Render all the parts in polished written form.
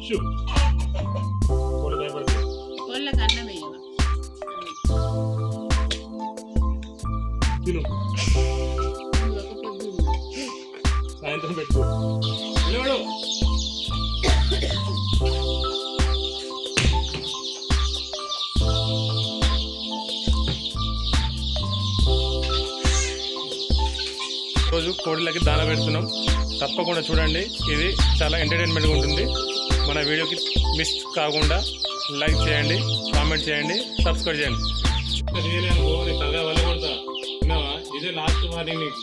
కూర్చో కోడి భయపడుతుంది. కోళ్ళకి అన్నం వేయవా? తిను ఒక పొద్దు సాయంత్రం పెట్టుకో. నిలబడు. రోజు కోడిలకి దాన పెడుతున్నాం. తప్పకుండా చూడండి, ఇది చాలా ఎంటర్టైన్మెంట్గా ఉంటుంది. మన వీడియోకి మిస్ కాకుండా లైక్ చేయండి, కామెంట్ చేయండి, సబ్స్క్రైబ్ చేయండి. తలగా వల్ల కొడతా విన్నావా? ఇదే లాస్ట్ వార్నింగ్ నీకు.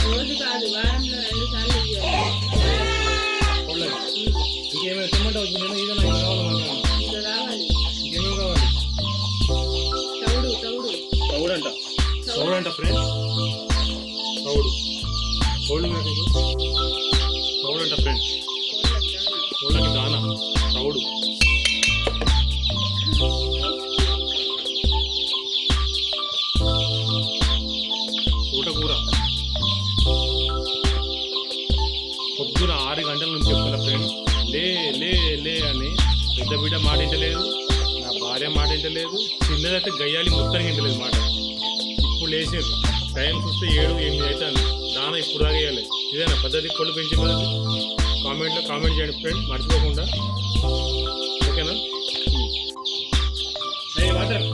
రోజు కాదు, వారంలో 2 సార్లు ఇంకేమైనా టమాటా వచ్చింది ఇదో నాకు కావాలి. ఇంకేమేమి కావాలి? తౌడంట ఫ్రెండ్స్, తౌడు తౌడంట ఫ్రెండ్స్, తౌళ్ళకి దానా తౌడు. తోటకూర పొద్దున 6 గంటల నుంచి చెప్తున్నా ఫ్రెండ్స్, లే లే లే అని. పెద్ద బిడ్డ మాట ఇంటలేదు, నా భార్య మాట ఇంటలేదు, చిన్నదైతే గయ్యాలి మొత్తం ఇంటలేదు మాట. ఇప్పుడు లేచారు, టైం చూస్తే 7-8 అవుతాను. దాన ఇప్పుడు తాగేయాలి. ఇదేనా పద్ధతి? కోళ్ళు పెంచే పద్ధతి? కామెంట్లో కామెంట్ చేయండి ఫ్రెండ్, మర్చిపోకుండా. ఓకేనా? వాటర్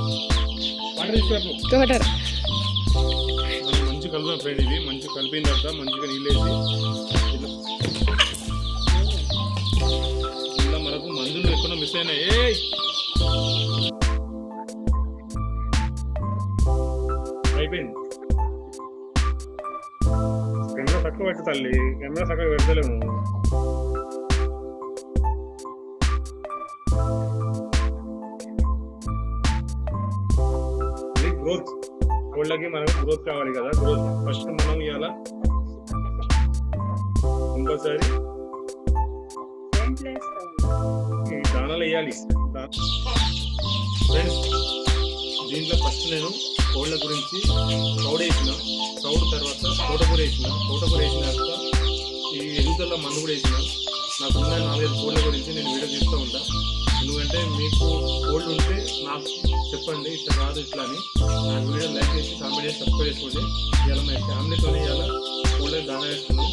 తీసుకో. మనం మంచిగా కలుపుదాం ఫ్రెండ్. ఇది మంచిగా కలిపిన తర్వాత మంచిగా నీళ్ళు వేసి ఇలా మనకు మందులు ఎక్కడో మిస్ అయినాయి. అయిపోయింది. కెమెరా తక్కువ పెట్టు తల్లి, కెమెరా చక్కగా పెడతలేము. గ్రోత్ కోళ్ళకి మనకు గ్రోత్ కావాలి కదా. గ్రోత్ ఫస్ట్ మనం ఇవాళ ఇంకోసారి ఈ దానాలు వేయాలి ఫ్రెండ్స్. దీంట్లో ఫస్ట్ నేను కోళ్ళ గురించి తౌడు వేసిన, తౌడు తర్వాత తోటకూర వేసిన, తోటకూర వేసిన తర్వాత ఈ ఎదుగుదల మందు కూడా వేసిన. నాకున్న 4-5 కోళ్ళ గురించి నేను వీడియో తీస్తూ ఉంటా. ఎందుకంటే మీకు కోళ్ళు ఉంటే నాకు చెప్పండి, ఇట్లా కాదు ఇట్లా అని. నా వీడియో లైక్ చేసి కామెంట్ చేసి సబ్స్క్రైబ్ చేసుకోండి. ఇవాళ మా ఫ్యామిలీతో ఇవాళ కోళ్ళకి దానా వేస్తున్నాం.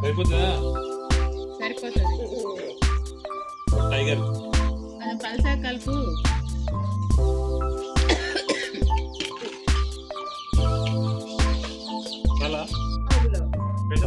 సరిపోతుంది. టైగర్ పల్సా కలుపు. చాలా పెద్ద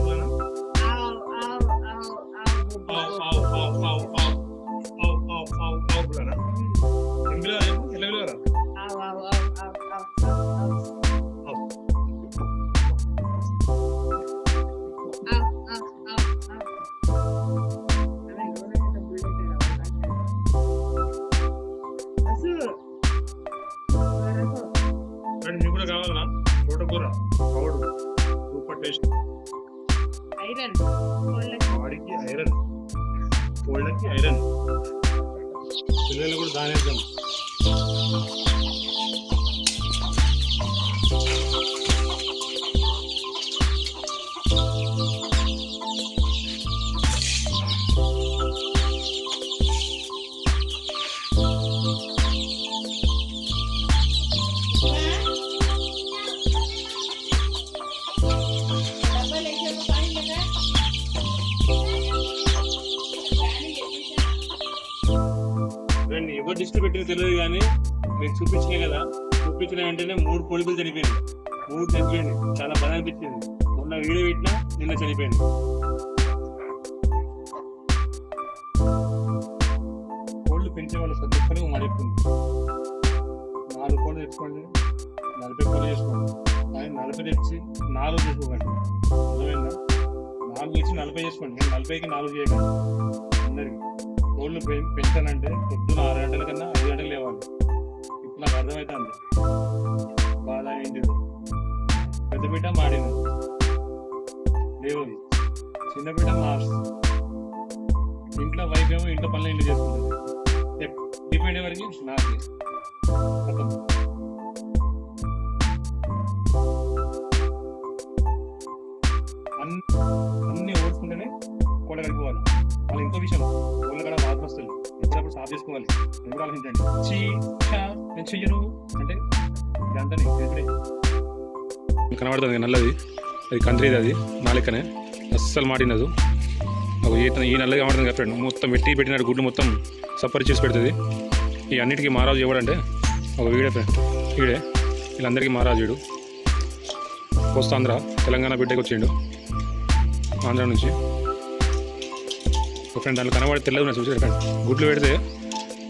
మీకు కూడా కావాలన్నా? తోటకూర పౌడు సూపర్ టేస్ట్. ఐరన్ బాడీకి ఐరన్, కోళ్ళకి ఐరన్. పిల్లలు కూడా దానేద్దాం. ఫ్రెండ్ ఎవరు డిస్ట్రీ పెట్టింది తెలియదు కానీ మీకు చూపించినాయి కదా, చూపించిన వెంటనే 3 కోడిపిల్లలు చనిపోయింది. 3 చనిపోయింది. చాలా బాధ అనిపించింది. మొన్న వీడియో పెట్టినా నిన్న చనిపోయింది. కోళ్ళు పెంచే వాళ్ళు ప్రతి ఒక్కరికి మాట చెప్తుంది, 4 కోళ్ళు తెచ్చుకోండి, 40 కోళ్ళు చేసుకోండి. కానీ 40 తెచ్చి 4 చేసుకోకండి. అర్థమైందా? 4 తెచ్చి 40 చేసుకోండి. 40కి 4 చేయకండి. అందరికి కోళ్ళు పెంచాలంటే పొద్దున 6 గంటల కన్నా 5 గంటలు లేవాలి. ఇప్పుడు నాకు అర్థమవుతుంది బాధ ఏంటిది. పెద్ద బిడ్డ మాడింది లేవది, చిన్న బిడ్డ మార్స్. ఇంట్లో వైఫ్ ఏమో ఇంట్లో పనులు ఇంట్లో చేసుకుంటుంది. డిపెండ్ ఎవరికి నాకు అర్థం. అన్ని ఓడ్చుకుంటేనే కోళ్ళ కలిపోవాలి. వాళ్ళ ఇంకో విషయం, కోళ్ళ కూడా బాధ వస్తుంది, ఎప్పుడప్పుడు సాఫ్ చేసుకోవాలి. ఎవరు ఆలోచించండి, నేను చెయ్యను అంటే ఇదంతా కనబడుతుంది నల్లది, అది కంట్రీది, అది నాలుకనే అస్సలు మాటినదు. ఈ నల్లగా కనబడుతుంది కదా ఫ్రెండ్, మొత్తం పెట్టినట్టు గుడ్లు మొత్తం సపరి చేసి పెడుతుంది. ఈ అన్నిటికీ మహారాజు ఎవడంటే ఒక వీడే ఫ్రెండ్, వీడే వీళ్ళందరికీ మహారాజు. వీడు కోస్తాంధ్ర తెలంగాణ బిడ్డకి వచ్చిండు, ఆంధ్ర నుంచి. ఒక ఫ్రెండ్ దాంట్లో కనబడి తెల్లది ఉన్నది చూసారు ఫ్రెండ్. గుడ్లు పెడితే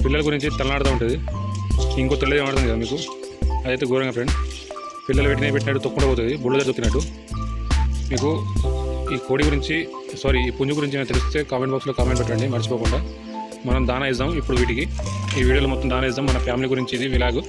పిల్లల గురించి తలనాడుతూ ఉంటుంది. ఇంకో తెల్లది కనబడుతుంది కదా మీకు, అదైతే ఘోరంగా ఫ్రెండ్. పిల్లలు పెట్టినట్టు తొక్కకుండా పోతుంది, బుల్లగా తొక్కినట్టు. మీకు ఈ కోడి గురించి ఈ పుంజు గురించి ఏమైనా తెలిస్తే కామెంట్ బాక్స్లో కామెంట్ పెట్టండి మర్చిపోకుండా. మనం దానా ఇద్దాం ఇప్పుడు వీటికి. ఈ వీడియోలో మొత్తం దానా ఇద్దాం. మన ఫ్యామిలీ గురించి ఇది విలాగు.